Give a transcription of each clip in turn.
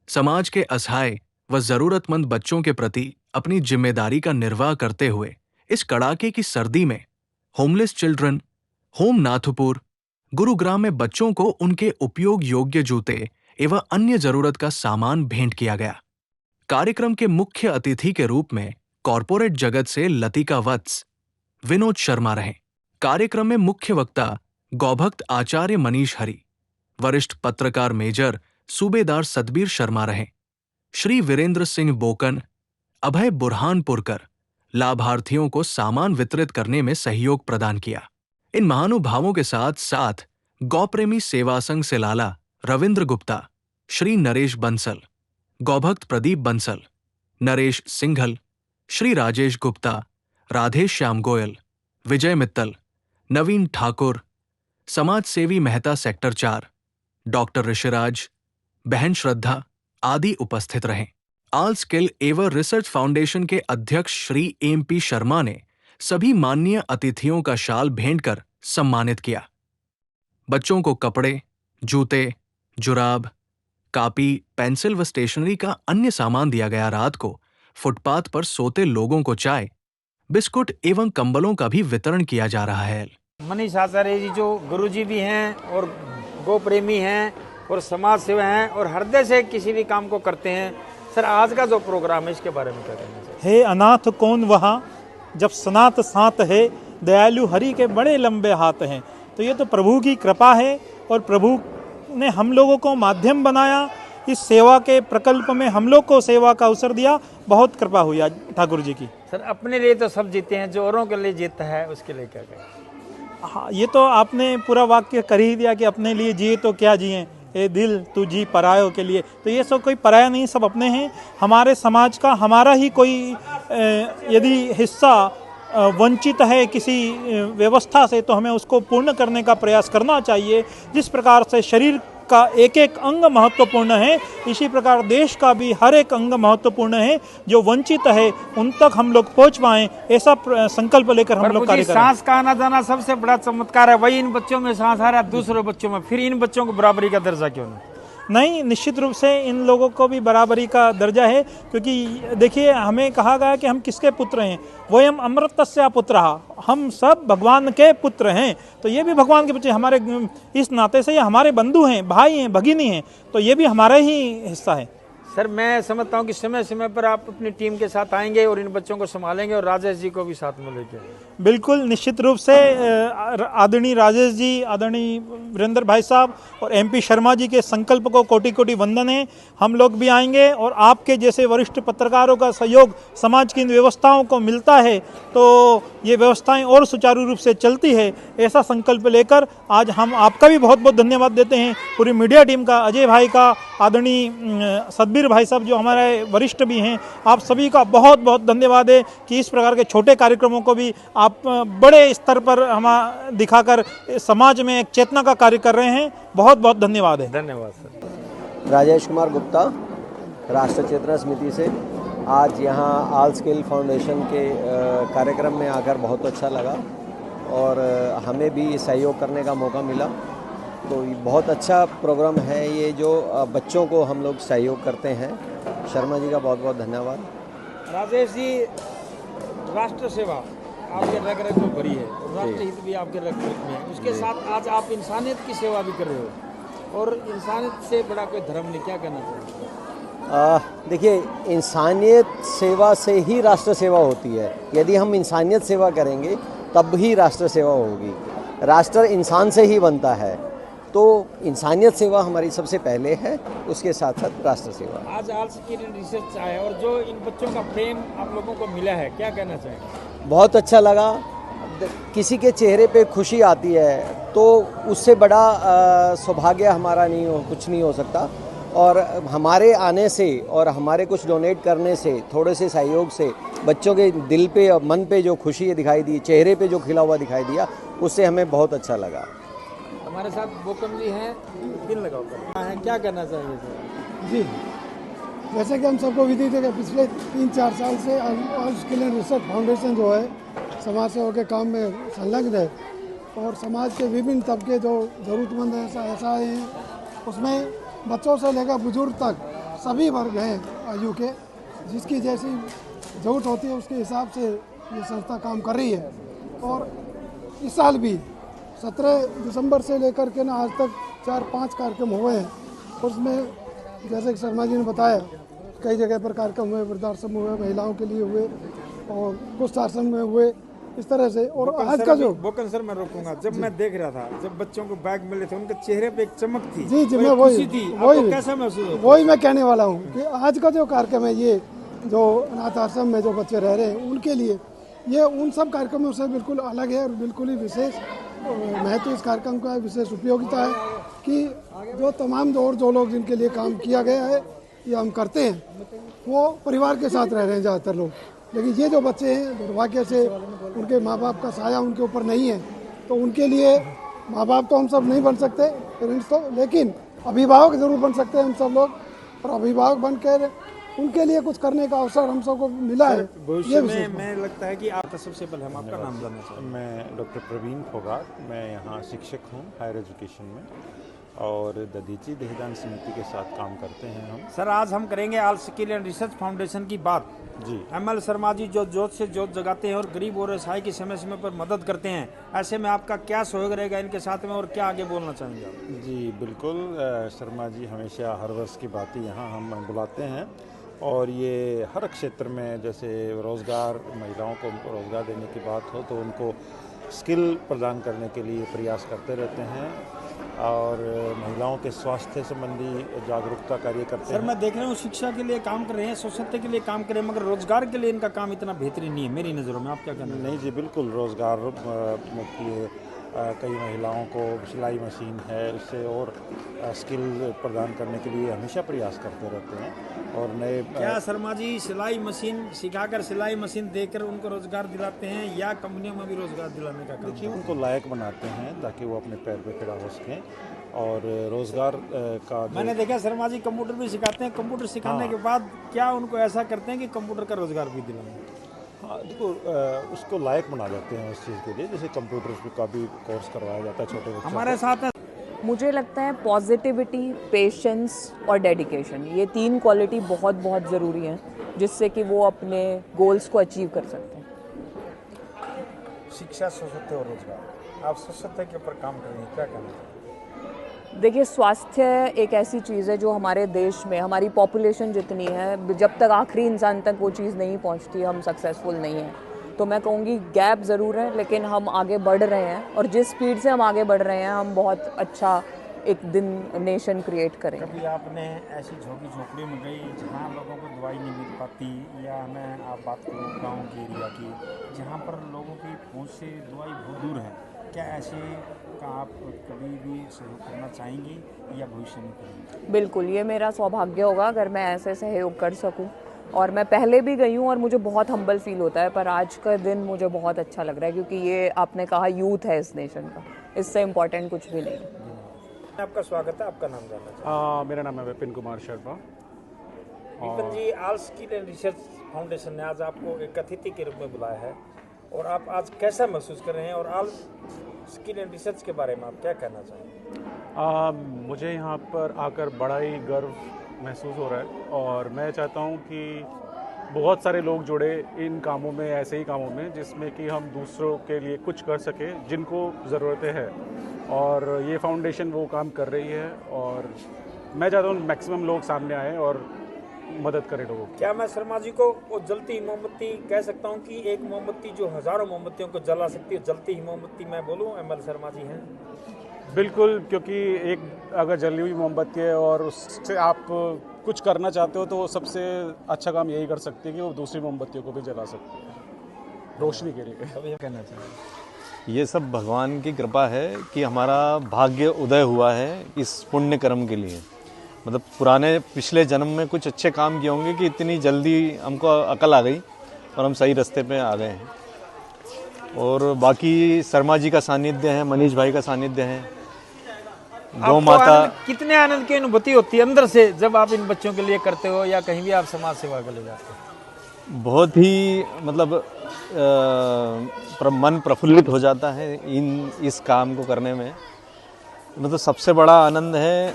समाज के असहाय व जरूरतमंद बच्चों के प्रति अपनी जिम्मेदारी का निर्वाह करते हुए इस कड़ाके की सर्दी में homeless children home Nathupur Gurugram में बच्चों को उनके उपयोग योग्य जूते एवं अन्य जरूरत का सामान भेंट किया गया। कार्यक्रम के मुख्य अतिथि के रूप में कॉरपोरेट जगत से लतिका वत्स, विनोद शर्मा रहे। कार्यक्रम में मुख्य वक्ता गौभक्त आचार्य मनीष हरि, वरिष्ठ पत्रकार मेजर सूबेदार सतबीर शर्मा रहे। श्री वीरेंद्र सिंह बोकन, अभय बुरहानपुरकर लाभार्थियों को सामान वितरित करने में सहयोग प्रदान किया। इन महानुभावों के साथ साथ गौप्रेमी सेवा संघ से लाला रविंद्र गुप्ता, श्री नरेश बंसल, गौभक्त प्रदीप बंसल, नरेश सिंघल, श्री राजेश गुप्ता, राधे श्याम गोयल, विजय मित्तल, नवीन ठाकुर, समाज सेवी मेहता सेक्टर 4, डॉक्टर ऋषिराज, बहन श्रद्धा आदि उपस्थित रहे। आल स्किल एवं रिसर्च फाउंडेशन के अध्यक्ष श्री MP शर्मा ने सभी माननीय अतिथियों का शाल भेंट कर सम्मानित किया। बच्चों को कपड़े, जूते, जुराब, कापी, पेंसिल व स्टेशनरी का अन्य सामान दिया गया। रात को फुटपाथ पर सोते लोगों को चाय, बिस्कुट एवं कंबलों का भी वितरण किया जा रहा है। मनीष आचार्य जी जो गुरुजी भी हैं और गो प्रेमी हैं और समाज सेवा हैं और हृदय से किसी भी काम को करते हैं। सर, आज का जो प्रोग्राम है इसके बारे में क्या कहना चाहिए? हे अनाथ कौन वहाँ जब सनात साथ है, दयालु हरि के बड़े लंबे हाथ हैं। तो ये तो प्रभु की कृपा है और प्रभु ने हम लोगों को माध्यम बनाया। इस सेवा के प्रकल्प में हम लोग को सेवा का अवसर दिया। बहुत कृपा हुई आज ठाकुर जी की। सर, अपने लिए तो सब जीते हैं, जो औरों के लिए जीता है उसके लिए क्या कहें? हाँ, ये तो आपने पूरा वाक्य कर ही दिया कि अपने लिए जिए तो क्या जिए, ए दिल तू जी परायों के लिए। तो ये सब कोई पराया नहीं, सब अपने हैं। हमारे समाज का हमारा ही कोई यदि हिस्सा वंचित है किसी व्यवस्था से, तो हमें उसको पूर्ण करने का प्रयास करना चाहिए। जिस प्रकार से शरीर का एक एक अंग महत्वपूर्ण है, इसी प्रकार देश का भी हर एक अंग महत्वपूर्ण है। जो वंचित है उन तक हम लोग पहुंच पाएं, ऐसा संकल्प लेकर हम लोग कार्य करें। सांस का आना जाना सबसे बड़ा चमत्कार है। वही इन बच्चों में सांस आ रहा है, दूसरे बच्चों में, फिर इन बच्चों को बराबरी का दर्जा क्यों नहीं? निश्चित रूप से इन लोगों को भी बराबरी का दर्जा है, क्योंकि देखिए हमें कहा गया कि हम किसके पुत्र हैं? वयम अमृतस्य पुत्रः, हम सब भगवान के पुत्र हैं। तो ये भी भगवान के बच्चे हमारे, इस नाते से ये हमारे बंधु हैं, भाई हैं, भगिनी हैं। तो ये भी हमारा ही हिस्सा है। सर, मैं समझता हूँ कि समय समय पर आप अपनी टीम के साथ आएंगे और इन बच्चों को संभालेंगे और राजेश जी को भी साथ में लेके। बिल्कुल, निश्चित रूप से आदरणीय राजेश जी, आदरणीय वीरेंद्र भाई साहब और MP शर्मा जी के संकल्प को कोटि कोटि वंदन है। हम लोग भी आएंगे और आपके जैसे वरिष्ठ पत्रकारों का सहयोग समाज की इन व्यवस्थाओं को मिलता है तो ये व्यवस्थाएं और सुचारू रूप से चलती है। ऐसा संकल्प लेकर आज हम आपका भी बहुत बहुत धन्यवाद देते हैं, पूरी मीडिया टीम का, अजय भाई का, आदरणीय सतबीर भाई साहब जो हमारे वरिष्ठ भी हैं। आप सभी का बहुत बहुत धन्यवाद है कि इस प्रकार के छोटे कार्यक्रमों को भी आप बड़े स्तर पर हम दिखाकर समाज में एक चेतना का कार्य कर रहे हैं। बहुत बहुत धन्यवाद है। धन्यवाद सर। राजेश कुमार गुप्ता, राष्ट्र चेतना समिति से। आज यहाँ आल स्किल फाउंडेशन के कार्यक्रम में आकर बहुत अच्छा लगा और हमें भी सहयोग करने का मौका मिला। तो बहुत अच्छा प्रोग्राम है ये, जो बच्चों को हम लोग सहयोग करते हैं। शर्मा जी का बहुत बहुत धन्यवाद। राजेश जी, राष्ट्र सेवा आपके रग रग में भरी है, राष्ट्र हित भी आपके रग रग में है। उसके साथ आज आप इंसानियत की सेवा भी कर रहे हो और इंसानियत से बड़ा कोई धर्म नहीं, क्या कहना चाहिए? देखिए, इंसानियत सेवा से ही राष्ट्र सेवा होती है। यदि हम इंसानियत सेवा करेंगे तब ही राष्ट्र सेवा होगी। राष्ट्र इंसान से ही बनता है, तो इंसानियत सेवा हमारी सबसे पहले है, उसके साथ साथ राष्ट्र सेवा। आज आल स्किल रिसर्च आए और जो इन बच्चों का प्रेम आप लोगों को मिला है, क्या कहना चाहेंगे? बहुत अच्छा लगा। किसी के चेहरे पे खुशी आती है तो उससे बड़ा सौभाग्य हमारा कुछ नहीं हो सकता। और हमारे आने से और हमारे कुछ डोनेट करने से, थोड़े से सहयोग से बच्चों के दिल पे और मन पे जो खुशी दिखाई दी, चेहरे पे जो खिला हुआ दिखाई दिया, उससे हमें बहुत अच्छा लगा। हमारे साथ बोकम जी हैं, दिन लगाओ क्या कहना चाहिए सर? जी, जैसे कि हम सबको विदित है कि पिछले 3-4 साल से आल स्किल रिसर्च फाउंडेशन जो है समाज सेवा के काम में संलग्न है और समाज के विभिन्न तबके जो ज़रूरतमंद ऐसा हैं, उसमें बच्चों से लेकर बुजुर्ग तक सभी वर्ग हैं आयु के, जिसकी जैसी ज़रूरत होती है उसके हिसाब से ये संस्था काम कर रही है। और इस साल भी 17 दिसंबर से लेकर के ना आज तक 4-5 कार्यक्रम हुए हैं। उसमें जैसे कि शर्मा जी ने बताया, कई जगह पर कार्यक्रम हुए, वृद्धाश्रम हुए, महिलाओं के लिए हुए और कुछ आश्रम में हुए, इस तरह से। और आज का जो बोकन सर मैं रोकूंगा, जब मैं देख रहा था जब बच्चों को बैग मिले थे उनके चेहरे पे एक चमक थी। जी जी, और मैं एक वही खुशी थी। आपको कैसा महसूस होता है? वही मैं कहने वाला हूँ कि आज का जो कार्यक्रम है, ये जो अनाथ आश्रम में जो बच्चे रह रहे हैं उनके लिए ये उन सब कार्यक्रमों से बिल्कुल अलग है और बिल्कुल ही विशेष महत्व इस कार्यक्रम का विशेष उपयोगिता है कि जो तमाम जो लोग जिनके लिए काम किया गया है या हम करते हैं वो परिवार के साथ रह रहे हैं ज़्यादातर लोग। लेकिन ये जो बच्चे हैं दुर्भाग्य से उनके माँ बाप का साया उनके ऊपर नहीं है, तो उनके लिए माँ बाप तो हम सब नहीं बन सकते पेरेंट्स तो, लेकिन अभिभावक जरूर बन सकते हैं हम सब लोग। और अभिभावक बनकर उनके लिए कुछ करने का अवसर हम सबको मिला है। भविष्य में मैं लगता है कि आप सबसे पहले हम आपका नाम जानना चाहेंगे। मैं डॉक्टर प्रवीण फोगाट, मैं यहाँ शिक्षक हूँ हायर एजुकेशन में और दधीची देहदान समिति के साथ काम करते हैं हम। सर आज हम करेंगे all Skill and Research foundation की बात। जी। एमएल शर्मा जी जो जोत से जोत जगाते हैं और गरीब और असहाय की समय समय पर मदद करते हैं, ऐसे में आपका क्या सहयोग रहेगा इनके साथ में और क्या आगे बोलना चाहेंगे आप? जी बिल्कुल, शर्मा जी हमेशा हर वर्ष की बातें यहाँ हम बुलाते हैं और ये हर क्षेत्र में, जैसे रोज़गार, महिलाओं को रोज़गार देने की बात हो तो उनको स्किल प्रदान करने के लिए प्रयास करते रहते हैं और महिलाओं के स्वास्थ्य संबंधी जागरूकता कार्य करते सर हैं। मैं देख रहा हूँ शिक्षा के लिए काम कर रहे हैं, स्वच्छता के लिए काम कर रहे हैं, मगर रोजगार के लिए इनका काम इतना बेहतरीन नहीं है मेरी नज़रों में। आप क्या कहना? नहीं जी बिल्कुल, रोज़गार के कई महिलाओं को सिलाई मशीन है, उससे और स्किल प्रदान करने के लिए हमेशा प्रयास करते रहते हैं। और नए क्या शर्मा जी सिलाई मशीन सिखाकर सिलाई मशीन देकर उनको रोजगार दिलाते हैं या कंपनियों में भी रोजगार दिलाने का काम? देखिए उनको लायक बनाते हैं ताकि वो अपने पैर पे खड़ा हो सकें और रोज़गार का मैंने देखा शर्मा जी कंप्यूटर भी सिखाते हैं, कंप्यूटर सिखाने के बाद क्या उनको ऐसा करते हैं कि कंप्यूटर का रोजगार भी दिलाएं? हाँ देखो, उसको लायक बना देते हैं उस चीज़ के लिए, जैसे कंप्यूटर का भी कोर्स करवाया जाता है छोटे बच्चों हमारे साथ है मुझे लगता है पॉजिटिविटी, पेशेंस और डेडिकेशन, ये 3 क्वालिटी बहुत बहुत ज़रूरी हैं जिससे कि वो अपने गोल्स को अचीव कर सकते हैं। शिक्षा, स्वच्छता और रोजगार, आप स्वच्छता के ऊपर काम कर रहे हैं, क्या कहना चाहिए? देखिए स्वास्थ्य एक ऐसी चीज़ है जो हमारे देश में हमारी पॉपुलेशन जितनी है, जब तक आखिरी इंसान तक वो चीज़ नहीं पहुंचती हम सक्सेसफुल नहीं हैं। तो मैं कहूँगी गैप ज़रूर है लेकिन हम आगे बढ़ रहे हैं और जिस स्पीड से हम आगे बढ़ रहे हैं हम बहुत अच्छा एक दिन नेशन क्रिएट करेंगे। कभी आपने ऐसी झोंकी झोपड़ी में गई जहाँ लोगों को दवाई नहीं मिल पाती, या मैं आप बात करूँ गाँव के एरिया की जहाँ पर लोगों की पहुँच से दवाई बहुत दूर है, क्या ऐसे का आप कभी भी सहयोग करना चाहेंगी या भविष्य में करेंगे? बिल्कुल, ये मेरा सौभाग्य होगा अगर मैं ऐसे सहयोग कर सकूं। और मैं पहले भी गई हूँ और मुझे बहुत हम्बल फील होता है, पर आज का दिन मुझे बहुत अच्छा लग रहा है क्योंकि ये आपने कहा यूथ है इस नेशन का, इससे इम्पोर्टेंट कुछ भी नहीं है। आपका स्वागत है, आपका नाम जानना चाहूँगा। मेरा नाम है Vipin Kumar Sharma. Vipin ji, All Skill and Research Foundation ने आज आपको एक अतिथि के रूप में बुलाया है और आप आज कैसा महसूस कर रहे हैं और ऑल स्किल एंड रिसर्च के बारे में आप क्या कहना चाहेंगे? मुझे यहाँ पर आकर बड़ा ही गर्व महसूस हो रहा है और मैं चाहता हूँ कि बहुत सारे लोग जुड़े इन कामों में, ऐसे ही कामों में जिसमें कि हम दूसरों के लिए कुछ कर सके जिनको ज़रूरतें हैं, और ये फाउंडेशन वो काम कर रही है और मैं चाहता हूँ मैक्सिमम लोग सामने आए और मदद करें लोगों की। क्या मैं शर्मा जी को वो जलती मोमबत्ती कह सकता हूँ कि एक मोमबत्ती जो हज़ारों मोमबत्तियों को जला सकती है, जलती ही मोमबत्ती मैं बोलूँ एमएल शर्मा जी हैं? बिल्कुल, क्योंकि एक अगर जली हुई मोमबत्ती है और उससे आप कुछ करना चाहते हो तो सबसे अच्छा काम यही कर सकती है कि वो दूसरी मोमबत्तियों को भी जला सकती है रोशनी के लिए। अभी कहना चाहिए ये सब भगवान की कृपा है कि हमारा भाग्य उदय हुआ है इस पुण्य कर्म के लिए। मतलब पुराने पिछले जन्म में कुछ अच्छे काम किए होंगे कि इतनी जल्दी हमको अकल आ गई और हम सही रास्ते पे आ गए हैं। और बाकी शर्मा जी का सानिध्य है, मनीष भाई का सानिध्य है, गौ माता। कितने आनंद की अनुभूति होती है अंदर से जब आप इन बच्चों के लिए करते हो या कहीं भी आप समाज सेवा के लिए जाते हो? बहुत ही मतलब मन प्रफुल्लित हो जाता है इस काम को करने में। मतलब सबसे बड़ा आनंद है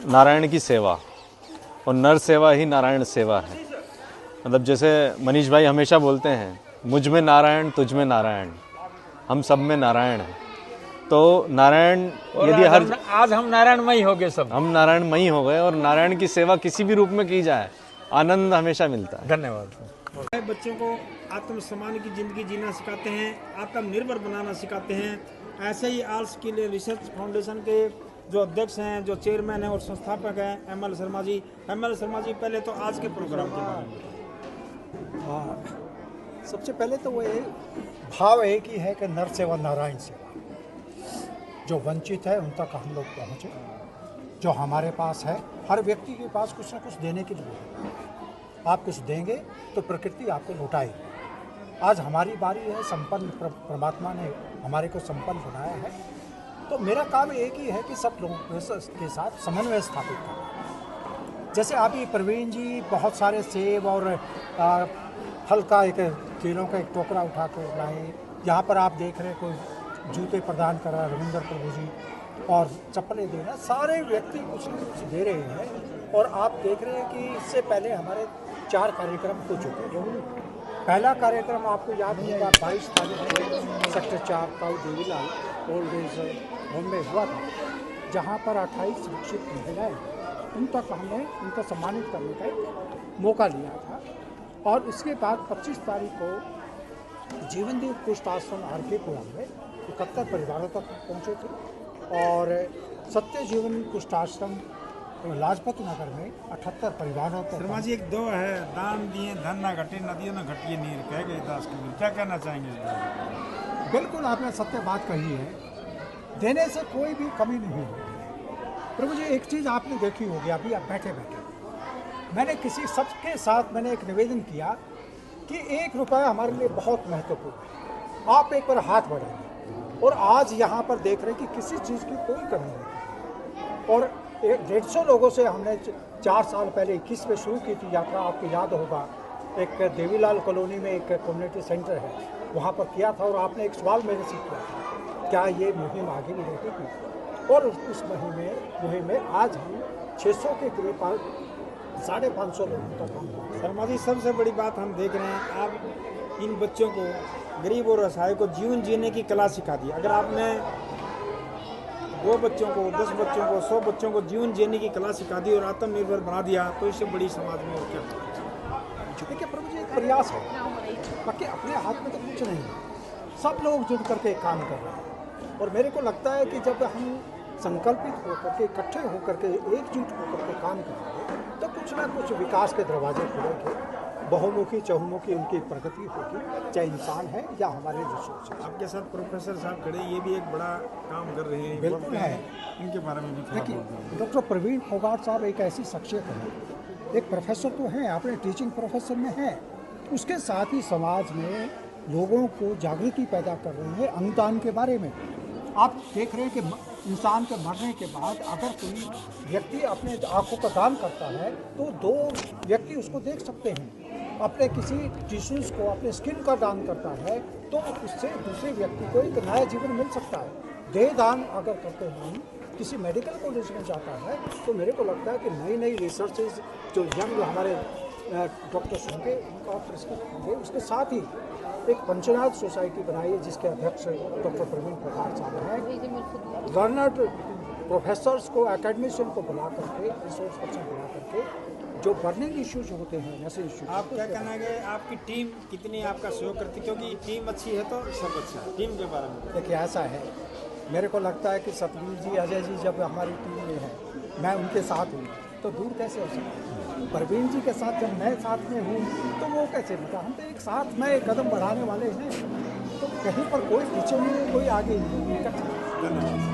नारायण की सेवा। और नर सेवा ही नारायण सेवा है। मतलब जैसे मनीष भाई हमेशा बोलते हैं, मुझ में नारायण, तुझ में नारायण, हम सब में नारायण हैं। तो नारायण यदि आज हम नारायणमयी हो गए, सब हम नारायणमयी हो गए, और नारायण की सेवा किसी भी रूप में की जाए आनंद हमेशा मिलता है। धन्यवाद। बच्चों को आत्मसम्मान की जिंदगी जीना सिखाते हैं, आत्मनिर्भर बनाना सिखाते हैं। ऐसे ही आल स्किल रिसर्च फाउंडेशन के जो अध्यक्ष हैं, जो चेयरमैन हैं और संस्थापक हैं ML शर्मा जी। ML शर्मा जी, पहले तो आज के प्रोग्राम के बारे में। हाँ, सबसे पहले तो वो भाव एक ही है कि नर सेवा नारायण सेवा। जो वंचित है उन तक हम लोग पहुँचे, जो हमारे पास है, हर व्यक्ति के पास कुछ ना कुछ देने के लिए है। आप कुछ देंगे तो प्रकृति आपको लौटाएगी। आज हमारी बारी है, संपन्न परमात्मा ने हमारे को संपन्न बनाया है, तो मेरा काम एक ही है कि सब लोगों के साथ समन्वय स्थापित करना। जैसे अभी प्रवीण जी बहुत सारे सेब और फल का एक केलों का एक टोकरा उठा कर लाए। यहाँ पर आप देख रहे हैं कोई जूते प्रदान कर रहा है, रविंद्र प्रभु जी, और चप्पलें दे रहे हैं। सारे व्यक्ति कुछ न कुछ दे रहे हैं। और आप देख रहे हैं कि इससे पहले हमारे 4 कार्यक्रम हो चुके हैं। पहला कार्यक्रम आपको याद होगा 22 तारीख को सेक्टर 4 ताऊ देवीलाल ओल्ड एज होम में हुआ था, जहाँ पर 28 शिक्षित महिलाएँ, उन तक हमने उनको सम्मानित करने का एक मौका लिया था। और उसके बाद 25 तारीख को जीवनदीप कुष्ठ आश्रम RK-पुरम में 71 परिवारों तक पहुँचे थे। और सत्य जीवन कुष्ठ आश्रम लाजपत नगर में 78 परिवारों तक। शर्मा जी, एक दो है, दान दिए धन ना घटे, नदियों ना घटिए नीर, कह गए दास कबीर। क्या कहना चाहेंगे? बिल्कुल आपने सत्य बात कही है, देने से कोई भी कमी नहीं होगी। प्रभु जी, एक चीज़ आपने देखी होगी, अभी आप बैठे बैठे मैंने किसी सबके साथ मैंने एक निवेदन किया कि 1 रुपया हमारे लिए बहुत महत्वपूर्ण है, आप एक बार हाथ बढ़ाइए। और आज यहाँ पर देख रहे हैं कि किसी चीज़ की कोई कमी नहीं। और 150 लोगों से हमने 4 साल पहले 21 में शुरू की थी यात्रा, आपको याद होगा। एक देवीलाल कॉलोनी में एक कम्युनिटी सेंटर है, वहाँ पर किया था। और आपने एक सवाल मेरे से किया था, क्या ये मुहिम आगे भी रहेगी? और उस मुहिम में आज हम 600 के करीब 550 लोगों तक हम। शर्मा जी, सबसे बड़ी बात हम देख रहे हैं, आप इन बच्चों को, गरीब और असहाय को जीवन जीने की कला सिखा दी। अगर आपने 2 बच्चों को, 10 बच्चों को, 100 बच्चों को जीवन जीने की कला सिखा दी और आत्मनिर्भर बना दिया, तो इससे बड़ी समाज में और क्या? देखिए प्रभु जी, एक प्रयास है, बाकी अपने हाथ में तो कुछ नहीं है। सब लोग जुड़ करके काम कर रहे हैं। और मेरे को लगता है कि जब हम संकल्पित होकर के, इकट्ठे होकर के, एकजुट होकर के काम करेंगे, तो कुछ ना कुछ विकास के दरवाजे खुलेंगे। बहुमुखी चहुमुखी उनकी प्रगति होगी, चाहे इंसान है या हमारे रिसोर्स। आपके साथ प्रोफेसर साहब खड़े, ये भी एक बड़ा काम कर रहे हैं। बिल्कुल है, इनके बारे में भी देखिए डॉक्टर प्रवीण फोगाट साहब एक ऐसी शख्सियत है, एक प्रोफेसर तो हैं, अपने टीचिंग प्रोफेसर में हैं, उसके साथ ही समाज में लोगों को जागृति पैदा कर रहे हैं अंगदान के बारे में। आप देख रहे हैं कि इंसान के मरने के बाद अगर कोई व्यक्ति अपने आँखों का दान करता है तो 2 व्यक्ति उसको देख सकते हैं। अपने किसी टिश्यूज़ को, अपने स्किन का दान करता है तो उससे दूसरे व्यक्ति को एक नया जीवन मिल सकता है। देह दान अगर करते हैं, किसी मेडिकल कॉलेज में जाता है, तो मेरे को लगता है कि नई नई रिसर्चेज जो यंग हमारे डॉक्टर्स होंगे उनका प्रेस्क्रिप्शन होंगे। उसके साथ ही एक पंचनाथ सोसाइटी बनाई है जिसके अध्यक्ष डॉक्टर प्रवीण फोगाट साहब हैं। लर्नर्ड प्रोफेसर्स को, एकेडमिशियन को बुला करके, रिसोर्स पर्सन बुला करके जो बर्निंग इश्यूज होते हैं, जैसे इश्यूज। आप क्या कहना है, आपकी टीम कितनी आपका सहयोग करती है? क्योंकि टीम अच्छी है तो सब अच्छा है। टीम के बारे में देखिए ऐसा है, मेरे को लगता है कि सतवीर जी, अजय जी जब हमारी टीम में है, मैं उनके साथ हूँ, तो दूर कैसे हो सकता है? प्रवीण जी के साथ जब मैं साथ में हूँ तो वो कैसे होता? हम तो एक साथ में एक कदम बढ़ाने वाले हैं, तो कहीं पर कोई पीछे नहीं है, कोई आगे नहीं है।